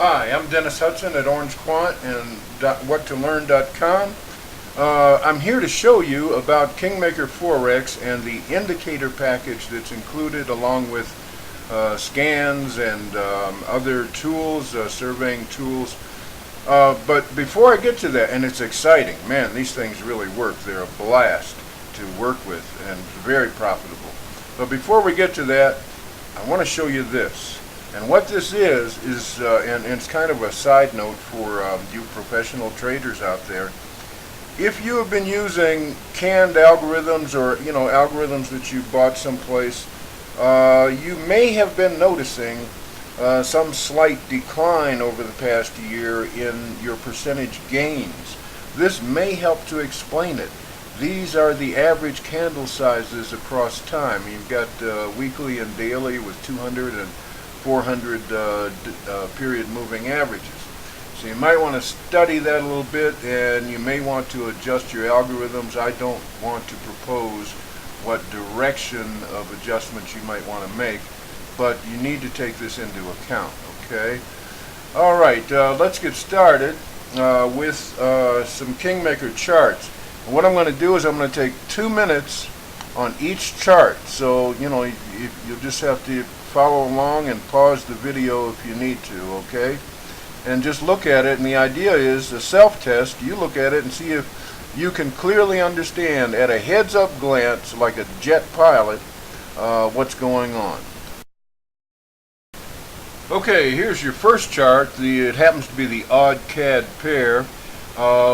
Hi, I'm Dennis Hudson at orangequant and whattolearn.com. I'm here to show you about KingMaker Forex and the indicator package that's included along with scans and other tools, surveying tools. But before I get to that, and it's exciting, man, these things really work. They're a blast to work with and very profitable. But before we get to that, I want to show you this. And what this is and it's kind of a side note for you professional traders out there. If you have been using canned algorithms or algorithms that you bought someplace, you may have been noticing some slight decline over the past year in your percentage gains. This may help to explain it. These are the average candle sizes across time. You've got weekly and daily with 200 and 400 period moving averages. So you might want to study that a little bit, and you may want to adjust your algorithms. I don't want to propose what direction of adjustments you might want to make, but you need to take this into account, okay? All right, let's get started with some KingMaker charts. And what I'm going to do is I'm going to take 2 minutes on each chart. So, you'll just have to follow along and pause the video if you need to, okay? And just look at it, and the idea is a self-test. You look at it and see if you can clearly understand at a heads-up glance, like a jet pilot, what's going on. Okay, here's your first chart. It happens to be the odd CAD pair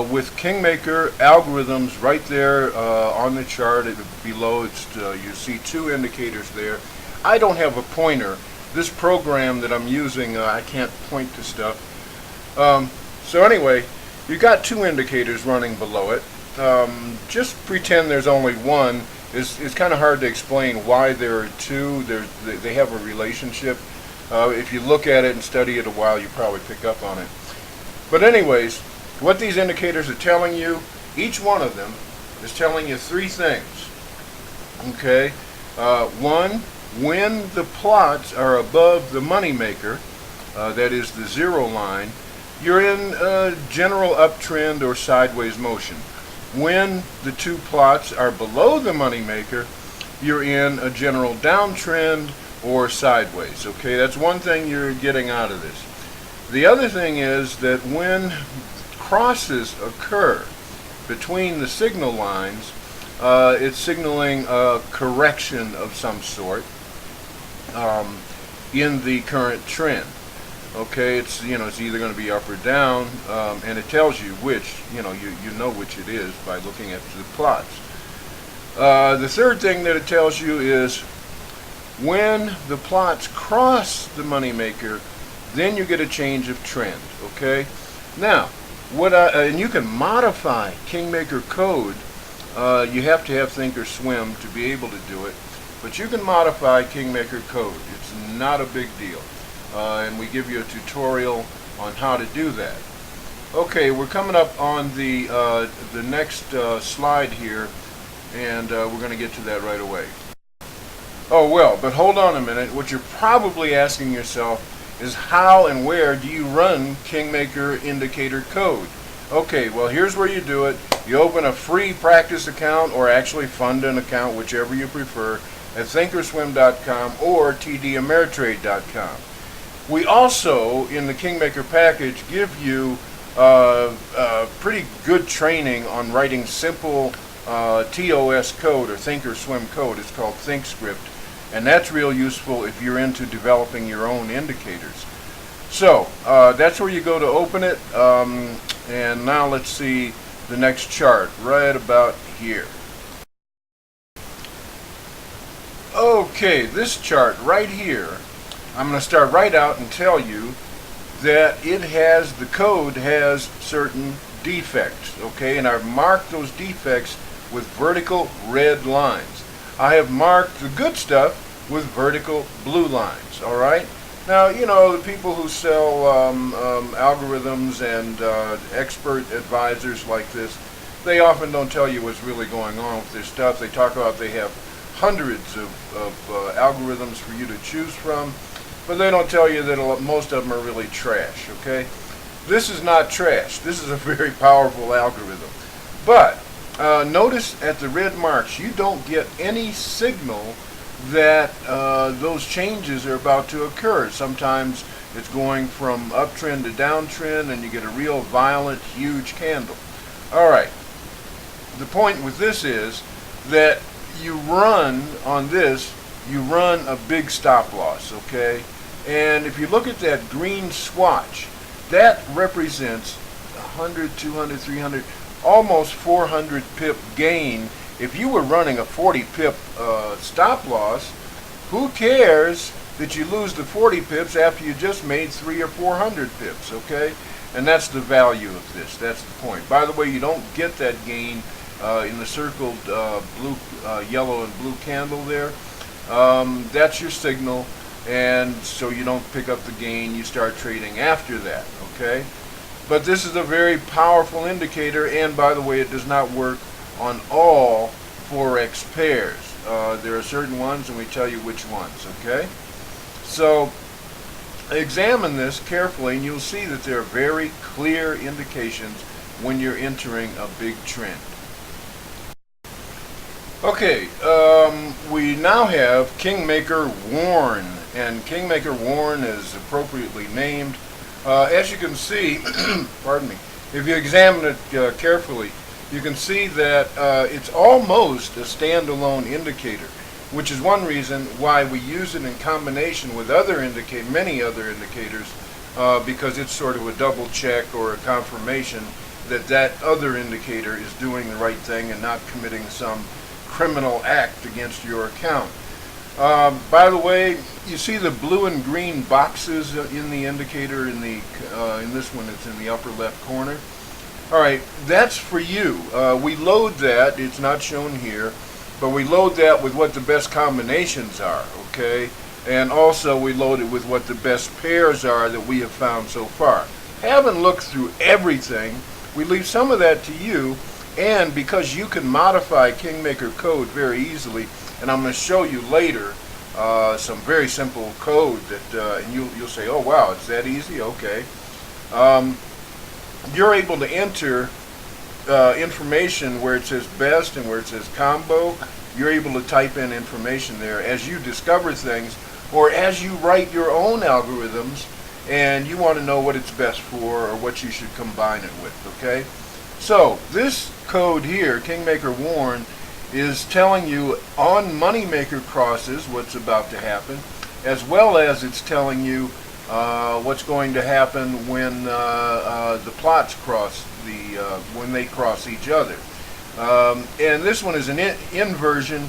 with KingMaker Algorithms right there on the chart. Below, you see 2 indicators there. I don't have a pointer. This program that I'm using, I can't point to stuff. So anyway, you got 2 indicators running below it. Just pretend there's only one. It's kind of hard to explain why there are 2. They have a relationship. If you look at it and study it a while, you probably pick up on it. But anyways, what these indicators are telling you, each one of them is telling you 3 things. Okay? One, when the plots are above the moneymaker, that is the 0 line, you're in a general uptrend or sideways motion. When the 2 plots are below the moneymaker, you're in a general downtrend or sideways. Okay, that's one thing you're getting out of this. The other thing is that when crosses occur between the signal lines, it's signaling a correction of some sort in the current trend. Okay, it's either going to be up or down, and it tells you which. You know which it is by looking at the plots. The third thing that it tells you is when the plots cross the moneymaker, then you get a change of trend. Okay, now and you can modify KingMaker Code. You have to have Thinkorswim to be able to do it, but you can modify KingMaker Code. It's not a big deal, and we give you a tutorial on how to do that. Okay, we're coming up on the next slide here, and we're going to get to that right away. Oh well, but hold on a minute. What you're probably asking yourself is how and where do you run KingMaker Indicator Code? Okay, well here's where you do it. You open a free practice account, or actually fund an account, whichever you prefer, at Thinkorswim.com or TDAmeritrade.com. We also, in the KingMaker package, give you pretty good training on writing simple TOS code or Thinkorswim code. It's called ThinkScript, and that's real useful if you're into developing your own indicators. So that's where you go to open it, and now let's see the next chart right about here. Okay, this chart right here, I'm going to start right out and tell you that the code has certain defects, okay, and I've marked those defects with vertical red lines. I have marked the good stuff with vertical blue lines, all right? Now, the people who sell algorithms and expert advisors like this, they often don't tell you what's really going on with their stuff. They talk about they have hundreds of algorithms for you to choose from. but they don't tell you that most of them are really trash, okay? This is not trash. This is a very powerful algorithm. But notice at the red marks, you don't get any signal that those changes are about to occur. Sometimes it's going from uptrend to downtrend, and you get a real violent, huge candle. All right. The point with this is that you run on this, you run a big stop loss, okay? And if you look at that green swatch, that represents 100, 200, 300, almost 400 pip gain. If you were running a 40 pip stop loss, who cares that you lose the 40 pips after you just made 300 or 400 pips, okay? And that's the value of this. That's the point. By the way, you don't get that gain in the circled blue, yellow and blue candle there. That's your signal, and so you don't pick up the gain. You start trading after that, okay? But this is a very powerful indicator, and by the way, it does not work on all Forex pairs. There are certain ones, and we tell you which ones, okay? So examine this carefully, and you'll see that there are very clear indications when you're entering a big trend. Okay, we now have KingMaker Warren, and KingMaker Warren is appropriately named. As you can see, pardon me, if you examine it carefully, you can see that it's almost a standalone indicator, which is one reason why we use it in combination with many other indicators, because it's sort of a double check or a confirmation that that other indicator is doing the right thing and not committing some criminal act against your account. By the way, you see the blue and green boxes in the indicator in this one. It's in the upper left corner. All right, that's for you. We load that. It's not shown here, but we load that with what the best combinations are, okay? And also we load it with what the best pairs are that we have found so far. Haven't looked through everything. We leave some of that to you, and because you can modify KingMaker Code very easily, and I'm going to show you later some very simple code that, and you'll say, oh wow, it's that easy? Okay. You're able to enter information where it says best and where it says combo. You're able to type in information there as you discover things, or as you write your own algorithms and you want to know what it's best for or what you should combine it with, okay? So this code here, KingMaker Warren, is telling you on moneymaker crosses what's about to happen, as well as it's telling you what's going to happen when the plots cross when they cross each other. And this one is an inversion.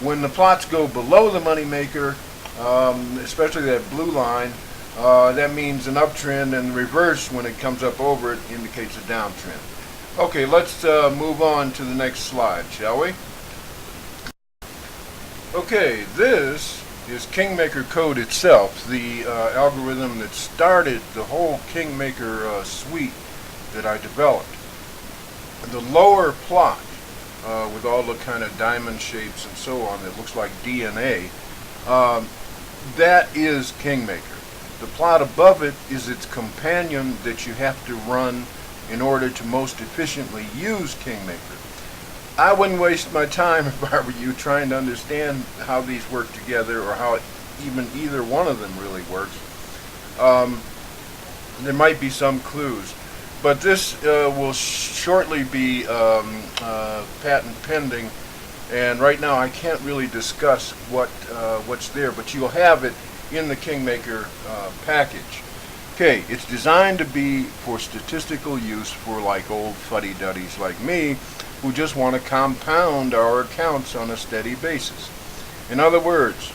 When the plots go below the moneymaker, especially that blue line, that means an uptrend, and the reverse when it comes up over it indicates a downtrend. Okay, let's move on to the next slide, shall we? Okay, this is KingMaker Code itself, the algorithm that started the whole KingMaker suite that I developed. The lower plot, with all the kind of diamond shapes and so on that looks like DNA, that is KingMaker. The plot above it is its companion that you have to run in order to most efficiently use KingMaker. I wouldn't waste my time if I were you trying to understand how these work together, or how even either one of them really works. There might be some clues, but this will shortly be patent pending, and right now I can't really discuss what's there, but you'll have it in the KingMaker package. Okay, it's designed to be for statistical use for like old fuddy-duddies like me who just want to compound our accounts on a steady basis. In other words,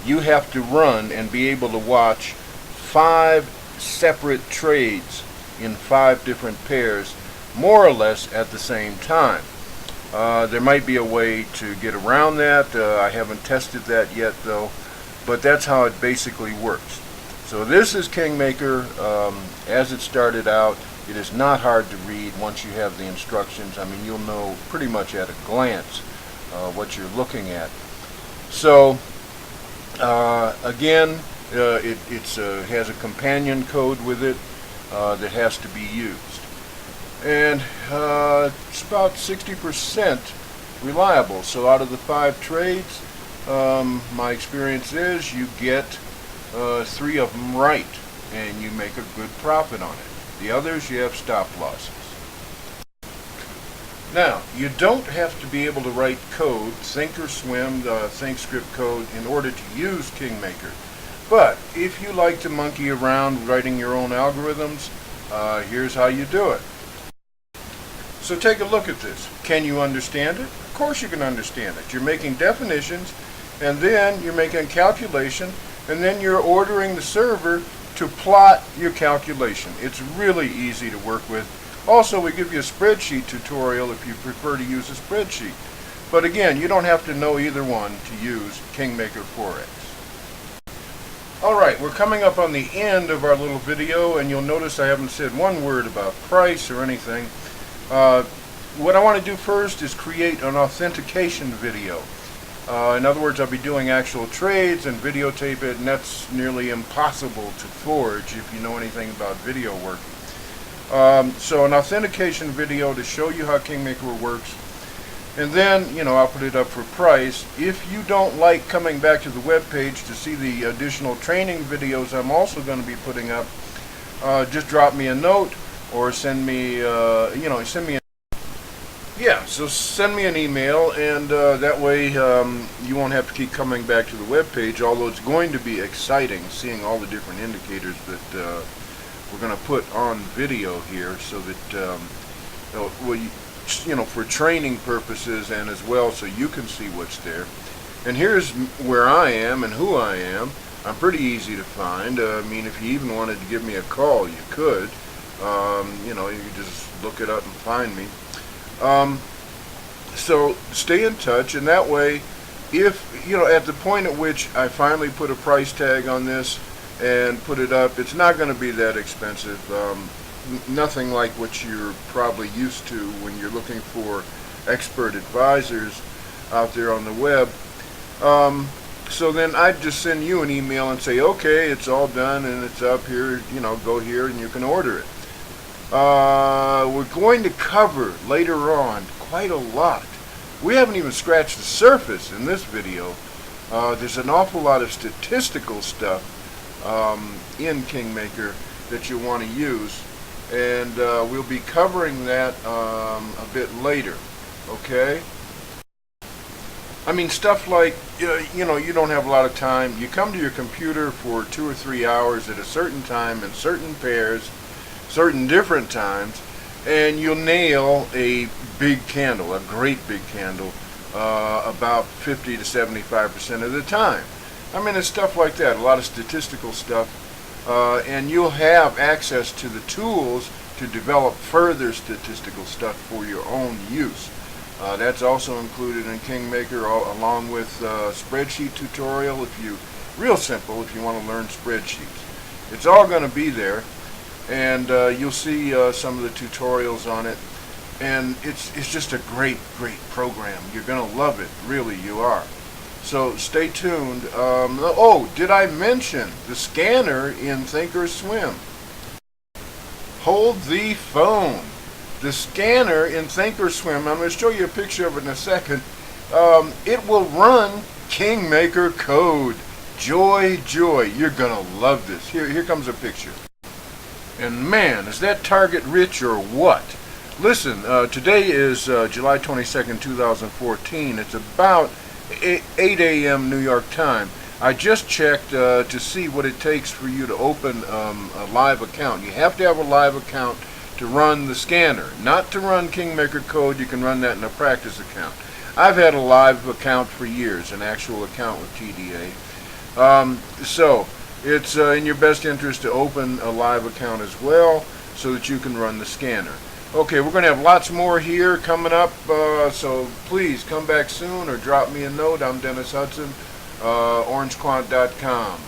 you have to run and be able to watch 5 separate trades in 5 different pairs, more or less at the same time. There might be a way to get around that. I haven't tested that yet though, but that's how it basically works. So this is KingMaker as it started out. It is not hard to read once you have the instructions. I mean, you'll know pretty much at a glance what you're looking at. So again, It has a companion code with it that has to be used. And it's about 60% reliable. So out of the 5 trades, my experience is you get 3 of them right, and you make a good profit on it. The others, you have stop losses. Now, you don't have to be able to write code, thinkorswim, ThinkScript code, in order to use KingMaker. But if you like to monkey around writing your own algorithms, here's how you do it. So take a look at this. Can you understand it? Of course you can understand it. You're making definitions, and then you're making a calculation, and then you're ordering the server to plot your calculation. It's really easy to work with. Also, we give you a spreadsheet tutorial if you prefer to use a spreadsheet. But again, you don't have to know either one to use KingMaker Forex. Alright, we're coming up on the end of our little video, and you'll notice I haven't said one word about price or anything. What I want to do first is create an authentication video. In other words, I'll be doing actual trades and videotape it, and that's nearly impossible to forge if you know anything about video work. So an authentication video to show you how KingMaker works, and then, you know, I'll put it up for price. If you don't like coming back to the web page to see the additional training videos I'm also going to be putting up, just drop me a note or send me, send me an email, and that way you won't have to keep coming back to the web page, although it's going to be exciting seeing all the different indicators that we're going to put on video here, so that for training purposes and as well so you can see what's there. And here's where I am and who I am. I'm pretty easy to find. I mean, if you even wanted to give me a call, you could. You just look it up and find me. So stay in touch, and that way, if at the point at which I finally put a price tag on this and put it up, it's not going to be that expensive. Nothing like what you're probably used to when you're looking for expert advisors out there on the web. So then I'd just send you an email and say, okay, it's all done and it's up here, go here and you can order it. We're going to cover later on quite a lot. We haven't even scratched the surface in this video. There's an awful lot of statistical stuff in KingMaker that you want to use, and we'll be covering that a bit later. Okay? I mean, stuff like, you don't have a lot of time. You come to your computer for 2 or 3 hours at a certain time in certain pairs, certain different times, and you'll nail a big candle, a great big candle, about 50 to 75% of the time. I mean, it's stuff like that, a lot of statistical stuff, and you'll have access to the tools to develop further statistical stuff for your own use. That's also included in KingMaker, along with spreadsheet tutorial. Real simple if you want to learn spreadsheets. It's all going to be there, and you'll see some of the tutorials on it. And it's just a great program. You're going to love it, really, you are. So stay tuned. Oh, did I mention the scanner in Thinkorswim? Hold the phone. The scanner in Thinkorswim, I'm going to show you a picture of it in a second. It will run KingMaker Code. Joy, joy. You're going to love this. Here comes a picture. And man, is that target rich or what? Listen, today is July 22nd, 2014. It's about 8 a.m. New York time. I just checked to see what it takes for you to open a live account. You have to have a live account to run the scanner. Not to run KingMaker Code. You can run that in a practice account. I've had a live account for years, an actual account with TDA. So it's in your best interest to open a live account as well so that you can run the scanner. Okay, we're going to have lots more here coming up, so please come back soon or drop me a note. I'm Dennis Hudson, orangequant.com.